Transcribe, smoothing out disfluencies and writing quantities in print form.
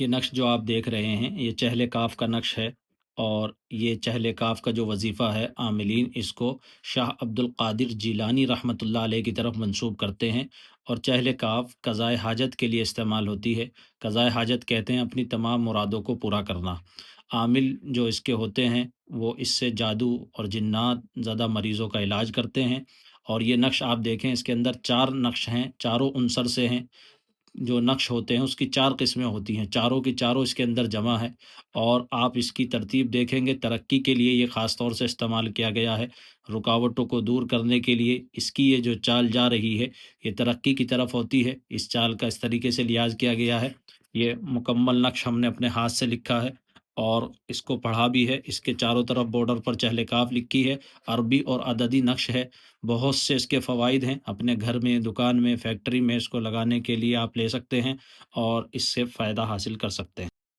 یہ نقش جو آپ دیکھ رہے ہیں یہ چہل کاف کا نقش ہے، اور یہ چہل کاف کا جو وظیفہ ہے عاملین اس کو شاہ عبد القادر جیلانی رحمۃ اللہ علیہ کی طرف منسوب کرتے ہیں، اور چہل کاف قضائے حاجت کے لیے استعمال ہوتی ہے۔ قضائے حاجت کہتے ہیں اپنی تمام مرادوں کو پورا کرنا۔ عامل جو اس کے ہوتے ہیں وہ اس سے جادو اور جنات زدہ مریضوں کا علاج کرتے ہیں۔ اور یہ نقش آپ دیکھیں، اس کے اندر 4 نقش ہیں، چاروں عنصر سے ہیں۔ جو نقش ہوتے ہیں اس کی 4 قسمیں ہوتی ہیں، چاروں کی چاروں اس کے اندر جمع ہے، اور آپ اس کی ترتیب دیکھیں گے ترقی کے لیے یہ خاص طور سے استعمال کیا گیا ہے، رکاوٹوں کو دور کرنے کے لیے اس کی یہ جو چال جا رہی ہے یہ ترقی کی طرف ہوتی ہے، اس چال کا اس طریقے سے لحاظ کیا گیا ہے۔ یہ مکمل نقش ہم نے اپنے ہاتھ سے لکھا ہے اور اس کو پڑھا بھی ہے، اس کے چاروں طرف بارڈر پر چہل کاف لکھی ہے، عربی اور عددی نقش ہے۔ بہت سے اس کے فوائد ہیں، اپنے گھر میں، دکان میں، فیکٹری میں اس کو لگانے کے لیے آپ لے سکتے ہیں اور اس سے فائدہ حاصل کر سکتے ہیں۔